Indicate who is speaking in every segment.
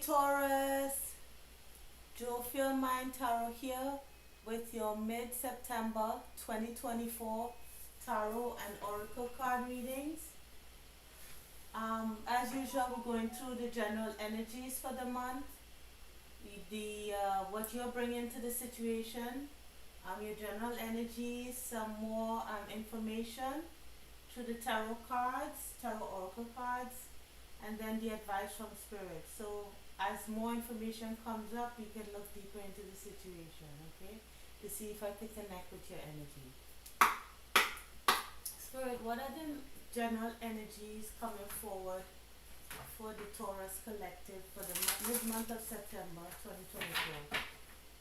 Speaker 1: Taurus, Jovial Mind Tarot here with your mid-September 2024 Tarot and Oracle card readings. As usual, we're going through the general energies for the month, what you're bringing to the situation, your general energies, some more information through the tarot cards, tarot oracle cards, and then the advice from spirit. So as more information comes up, you can look deeper into the situation, okay, to see if I can connect with your energy. Spirit, what are the general energies coming forward for the Taurus collective for the mid-month of September 2024?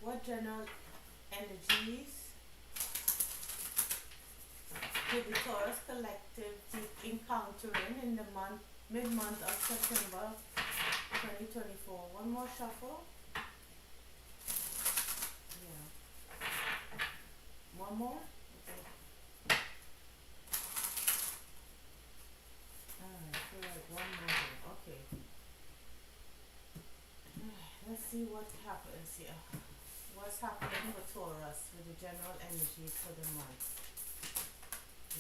Speaker 1: What general energies did the Taurus collective keep encountering in the mid-month of September 2024? One more shuffle. Yeah. One more? Okay. Alright, good. One more. Okay. Let's see what happens here. What's happening for Taurus with the general energies for the month?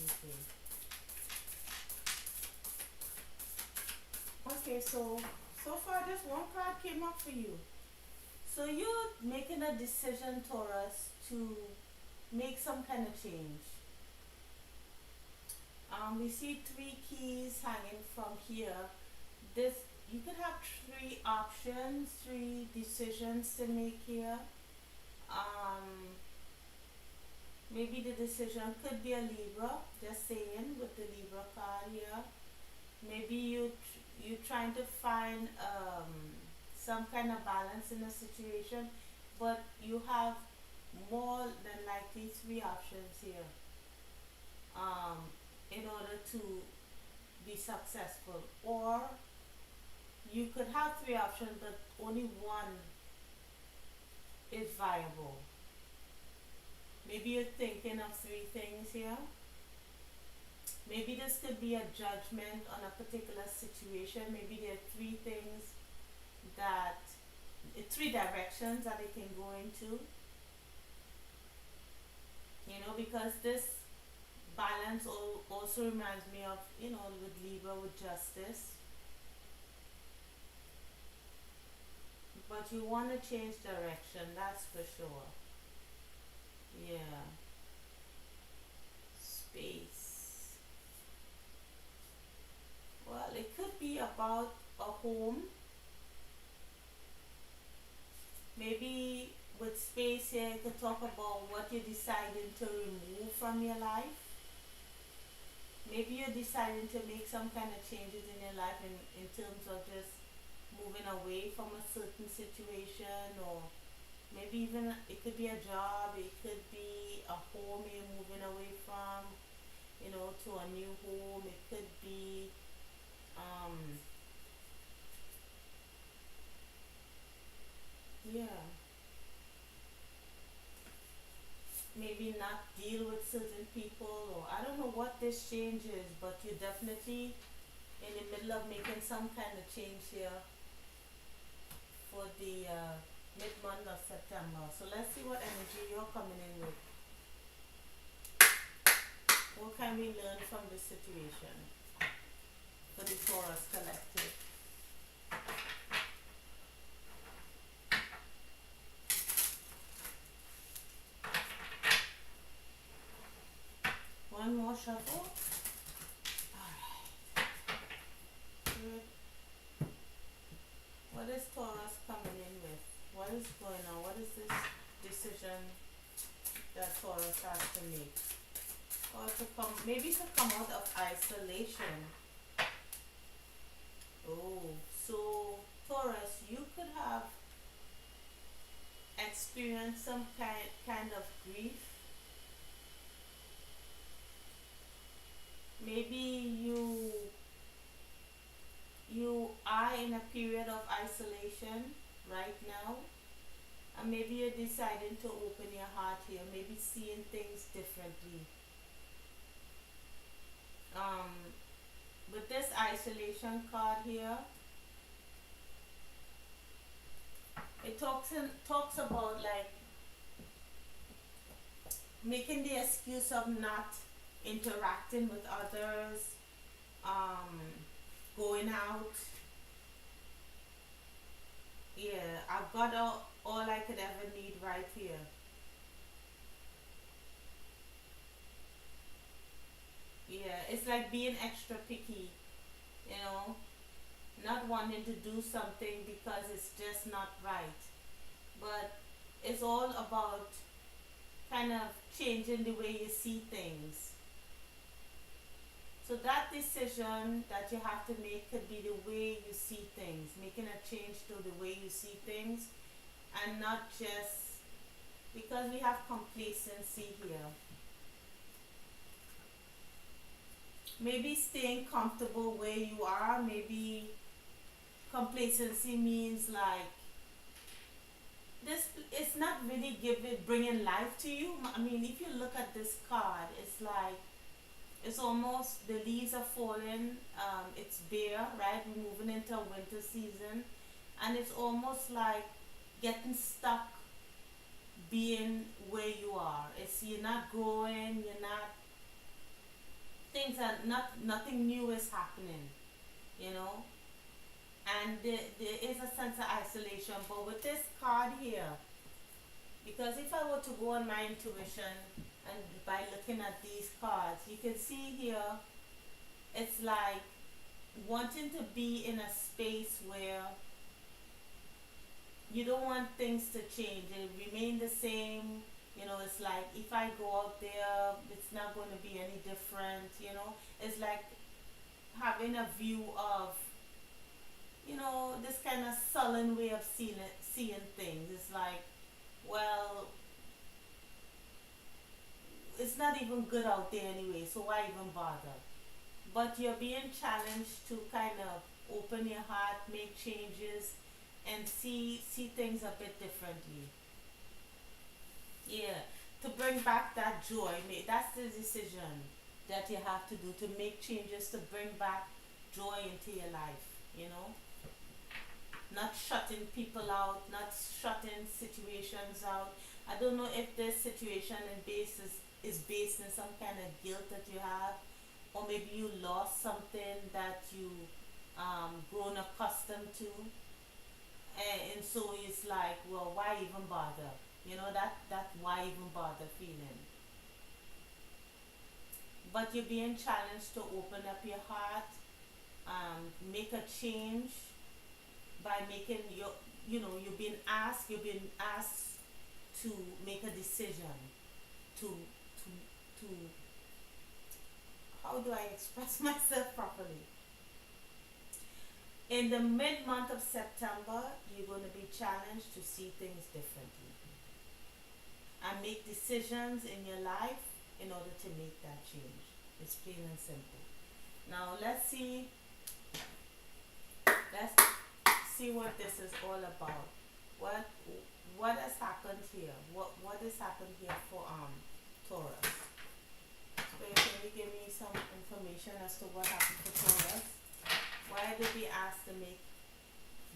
Speaker 1: Okay. Okay, so far just one card came up for you. So you're making a decision, Taurus, to make some kind of change. We see 3 keys hanging from here. You could have 3 options, 3 decisions to make here. Maybe the decision could be a Libra, just saying, with the Libra card here. Maybe you're trying to find some kind of balance in a situation, but you have more than likely 3 options here in order to be successful. Or you could have 3 options, but only one is viable. Maybe you're thinking of 3 things here. Maybe this could be a judgment on a particular situation. Maybe there are 3 things that, 3 directions that it can go into. You know, because this balance also reminds me of, you know, with Libra, with justice. But you want to change direction, that's for sure. Yeah. Space. Well, it could be about a home. Maybe with space here, you could talk about what you're deciding to remove from your life. Maybe you're deciding to make some kind of changes in your life in terms of just moving away from a certain situation, or maybe even it could be a job, it could be a home you're moving away from, you know, to a new home. It could be yeah, maybe not deal with certain people, or I don't know what this change is, but you're definitely in the middle of making some kind of change here for the mid-month of September. So let's see what energy you're coming in with. What can we learn from this situation for the Taurus collective? One more shuffle. Alright. Good. What is Taurus coming in with? What is going on? What is this decision that Taurus has to make? Or to come, maybe to come out of isolation. Oh, so Taurus, you could have experienced some kind of grief. Maybe you are in a period of isolation right now, and maybe you're deciding to open your heart here, maybe seeing things differently. With this isolation card here, It talks about like making the excuse of not interacting with others, um, going out. Yeah, I've got all I could ever need right here. Yeah, it's like being extra picky, you know, not wanting to do something because it's just not right. But it's all about kind of changing the way you see things. So that decision that you have to make could be the way you see things, making a change to the way you see things, and not just because we have complacency here. Maybe staying comfortable where you are, maybe complacency means like this, it's not really giving bringing life to you. I mean, if you look at this card, it's like it's almost the leaves are falling, it's bare, right? We're moving into winter season, and it's almost like getting stuck being where you are. It's you're not growing, you're not, things are not, nothing new is happening, you know. And there is a sense of isolation. But with this card here, because if I were to go on my intuition and by looking at these cards, you can see here it's like wanting to be in a space where you don't want things to change, it remain the same. You know, it's like if I go out there, it's not going to be any different. You know, it's like having a view of, you know, this kind of sullen way of seeing things. It's like, well, it's not even good out there anyway, so why even bother? But you're being challenged to kind of open your heart, make changes, and see things a bit differently. Yeah, to bring back that joy. That's the decision that you have to do, to make changes to bring back joy into your life. You know, not shutting people out, not shutting situations out. I don't know if this situation is based in some kind of guilt that you have, or maybe you lost something that you grown accustomed to, and so it's like, well, why even bother? You know, that why even bother feeling. But you're being challenged to open up your heart, make a change by making your, you know, you've been asked to make a decision, to to how do I express myself properly? In the mid month of September, you're going to be challenged to see things differently and make decisions in your life in order to make that change. It's plain and simple. Now let's see what this is all about. What what has happened here? What has happened here for Taurus? So can you give me some information as to what happened for Taurus? Why did we ask to make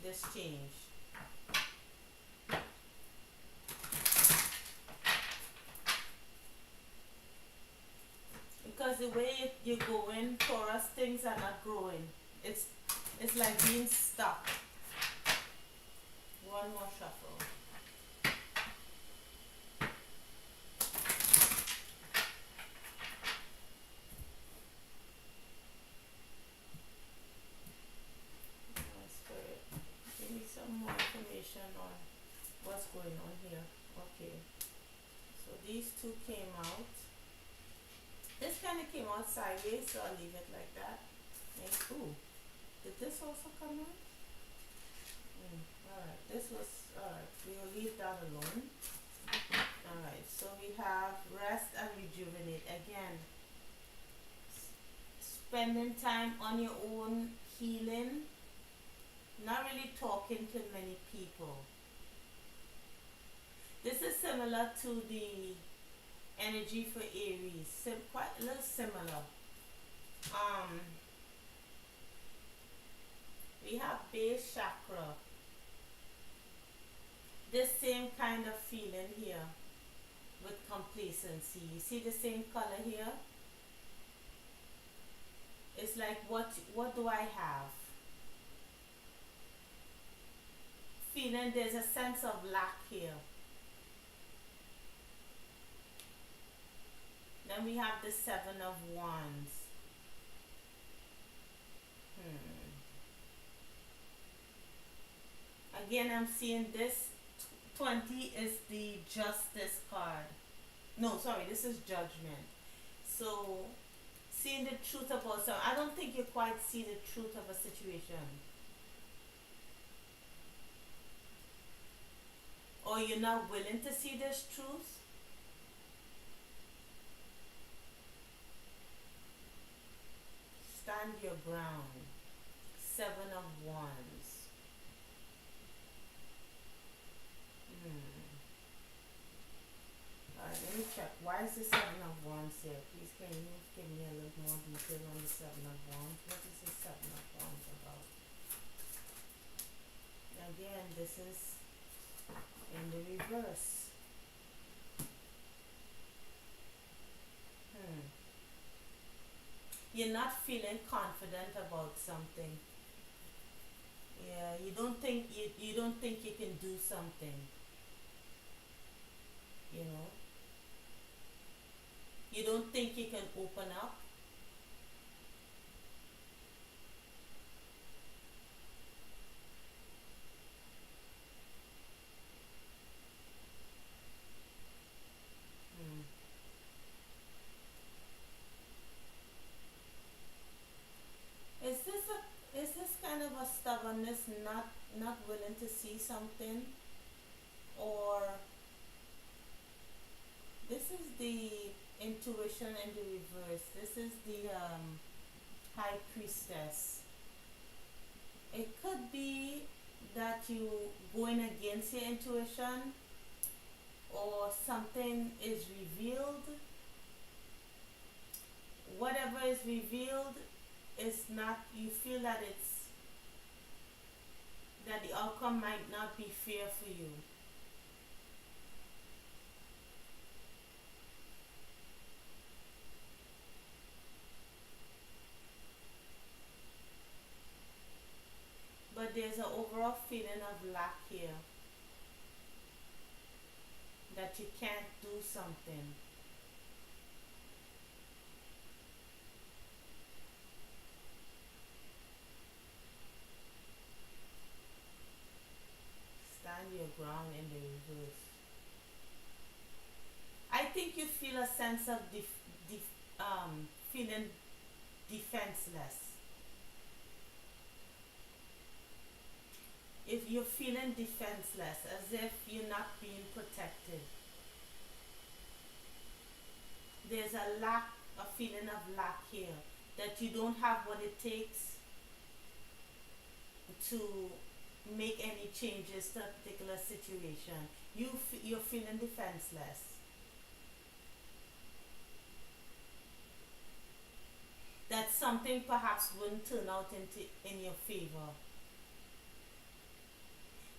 Speaker 1: this change? Because the way you're going, Taurus, things are not growing. It's it's like being stuck. One more shuffle. Spirit, give me some more information on what's going on here. Okay, so these two came out. This kind of came out sideways, so I'll leave it like that. And ooh, did this also come out? Alright, this was, alright, we'll leave that alone. Alright, so we have rest and rejuvenate. Again, spending time on your own, healing, not really talking to many people. This is similar to the energy for Aries, quite a little similar. Um, we have base chakra. this same kind of feeling here with complacency. You see the same color here? It's like what do I have? Feeling there's a sense of lack here. Then we have the Seven of Wands. Again, I'm seeing this 20 is the Justice card. No, sorry, this is Judgment. So, seeing the truth about something. I don't think you quite see the truth of a situation. Or you're not willing to see this truth. Stand your ground. Seven of Wands. Alright, let me check. Why is the Seven of Wands here? Please can you give me a little more detail on the Seven of Wands? What is the Seven of Wands about? Again, this is in the reverse. You're not feeling confident about something. Yeah, you don't think you can do something. You know? You don't think you can open up. Is this kind of a stubbornness, not willing to see something, or this is the intuition in the reverse. This is the High Priestess. It could be that you going against your intuition, or something is revealed. Whatever is revealed is not, you feel that the outcome might not be fair for you. But there's an overall feeling of lack here, that you can't do something. Stand your ground in the reverse. I think you feel a sense of feeling defenseless. If you're feeling defenseless, as if you're not being protected, there's a feeling of lack here, that you don't have what it takes to make any changes to a particular situation. You're feeling defenseless. That something perhaps wouldn't turn out in your favor.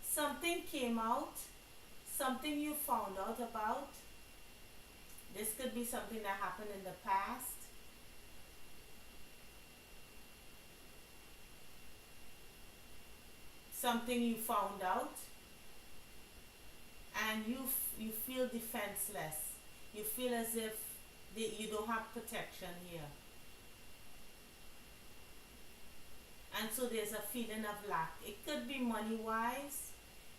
Speaker 1: Something came out, something you found out about. This could be something that happened in the past. Something you found out, and you feel defenseless. You feel as if you don't have protection here. And so there's a feeling of lack. It could be money wise.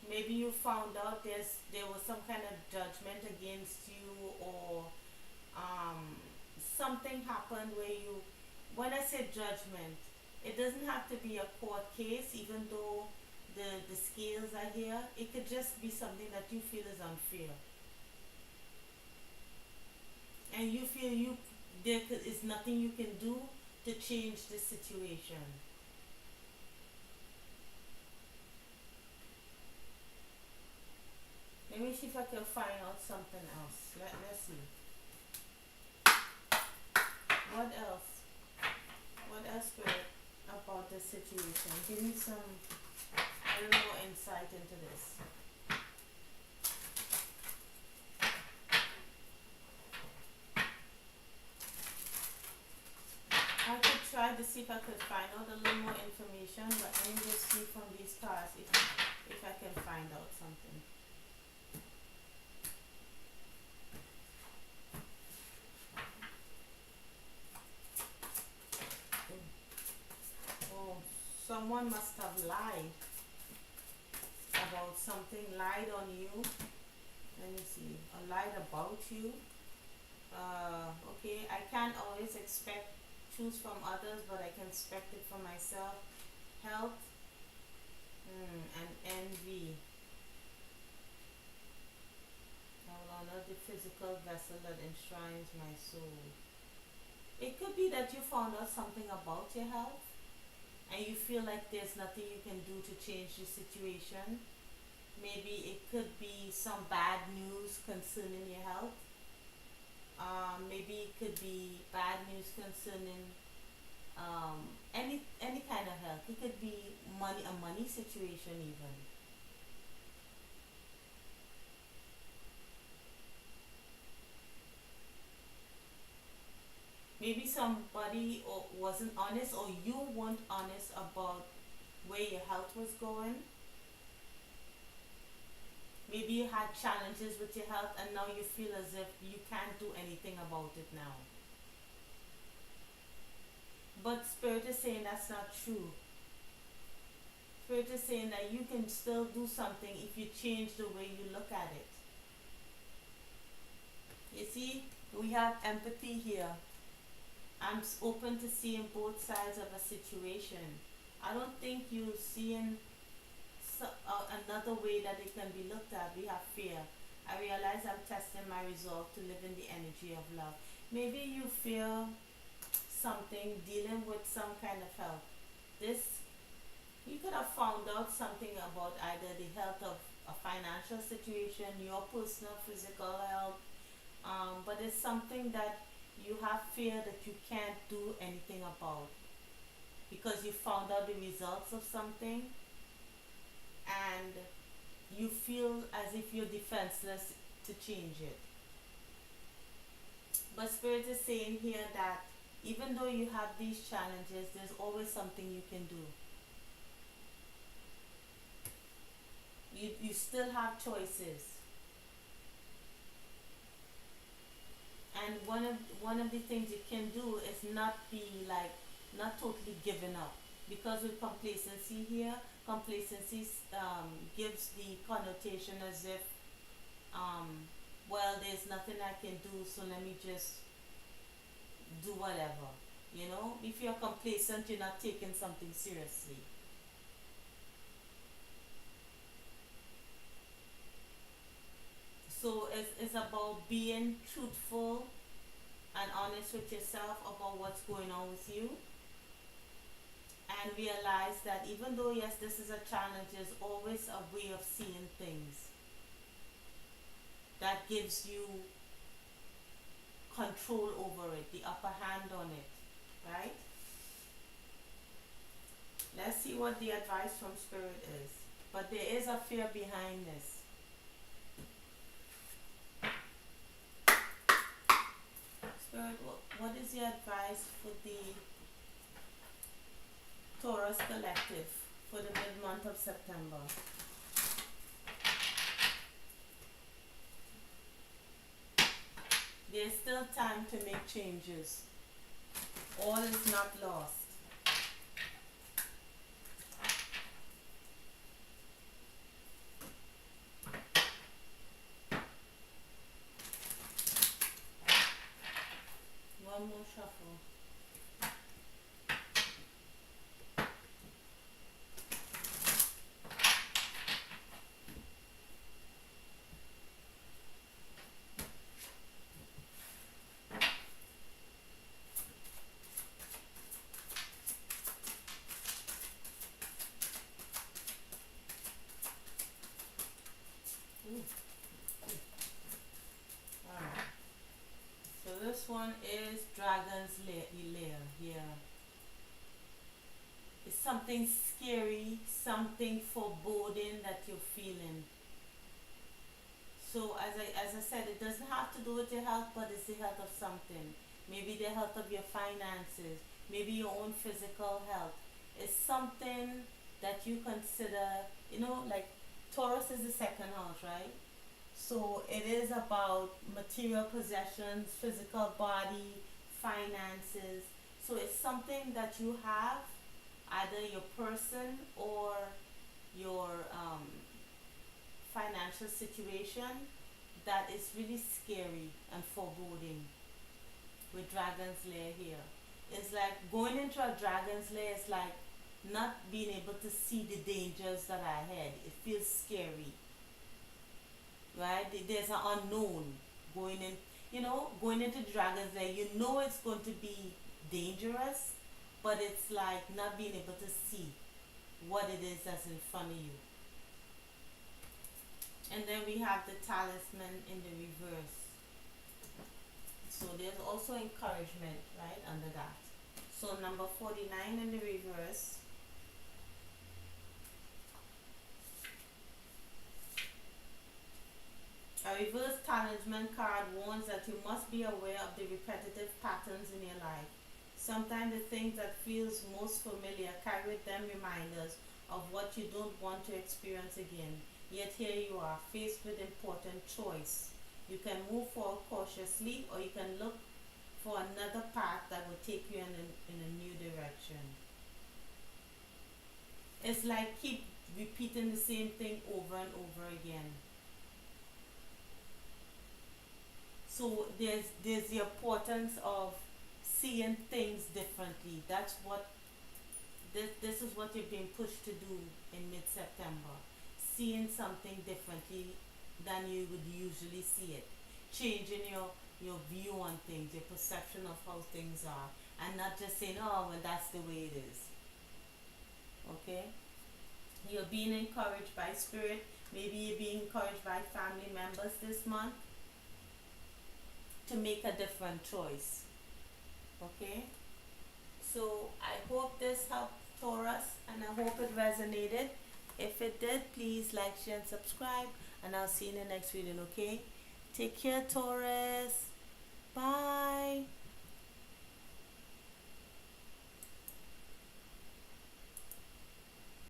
Speaker 1: Maybe you found out there was some kind of judgment against you, or something happened where you, when I say judgment, it doesn't have to be a court case, even though the scales are here. It could just be something that you feel is unfair. And you feel there is nothing you can do to change the situation. Let me see if I can find out something else. Let's see. What else? What else, Spirit, about this situation? Give me some a little more insight into this. tried to see if I could find out a little more information, but let me just see from these cards if I can find out something. Oh, someone must have lied about something, lied on you. Let me see, or lied about you. Okay, I can't always expect truth from others, but I can expect it from myself. Health, and envy. I will honor the physical vessel that enshrines my soul. It could be that you found out something about your health and you feel like there's nothing you can do to change the situation. Maybe it could be some bad news concerning your health. Maybe it could be bad news concerning any kind of health. It could be a money situation even. Maybe somebody wasn't honest, or you weren't honest about where your health was going. Maybe you had challenges with your health and now you feel as if you can't do anything about it now. But Spirit is saying that's not true. Spirit is saying that you can still do something if you change the way you look at it. You see, we have empathy here. I'm open to seeing both sides of a situation. I don't think you're seeing another way that it can be looked at. We have fear. I realize I'm testing my resolve to live in the energy of love. Maybe you fear something, dealing with some kind of health. This, you could have found out something about either the health of a financial situation, your personal physical health, but it's something that you have fear that you can't do anything about because you found out the results of something and you feel as if you're defenseless to change it. But Spirit is saying here that even though you have these challenges, there's always something you can do. You still have choices. And one of the things you can do is not be like, not totally giving up, because with complacency here, complacency gives the connotation as if well, there's nothing I can do, so let me just do whatever. You know, if you're complacent, you're not taking something seriously. So it's about being truthful and honest with yourself about what's going on with you, and realize that even though yes, this is a challenge, there's always a way of seeing things that gives you control over it, the upper hand on it, right? Let's see what the advice from Spirit is. But there is a fear behind this. Spirit, what is your advice for the Taurus collective for the mid-month of September? There's still time to make changes. All is not lost. One more shuffle. Alright. So this one is Dragon's Lair here. It's something scary, something foreboding that you're feeling. So as I said, it doesn't have to do with your health, but it's the health of something. Maybe the health of your finances. maybe your own physical health, is something that you consider, like Taurus is the second house, right? So it is about material possessions, physical body, finances. So it's something that you have, either your person or your financial situation, that is really scary and foreboding with Dragon's Lair here. It's like going into a Dragon's Lair is like not being able to see the dangers that are ahead. It feels scary, right? There's an unknown going in. Going into Dragon's Lair, you know it's going to be dangerous, but it's like not being able to see what it is that's in front of you. And then we have the talisman in the reverse. So there's also encouragement, right, under that. So number 49 in the reverse. A reverse talisman card warns that you must be aware of the repetitive patterns in your life. Sometimes the things that feels most familiar carry with them reminders of what you don't want to experience again. Yet here you are, faced with important choice. You can move forward cautiously, or you can look for another path that will take you in a new direction. It's like keep repeating the same thing over and over again. So there's the importance of seeing things differently. That's what this is what you're being pushed to do in mid-September. Seeing something differently than you would usually see it. Changing your view on things, your perception of how things are, and not just saying, oh, well, that's the way it is. Okay? You're being encouraged by spirit. Maybe you're being encouraged by family members this month to make a different choice. Okay? So I hope this helped, Taurus, and I hope it resonated. If it did, please like, share, and subscribe, and I'll see you in the next video, okay? Take care, Taurus. Bye.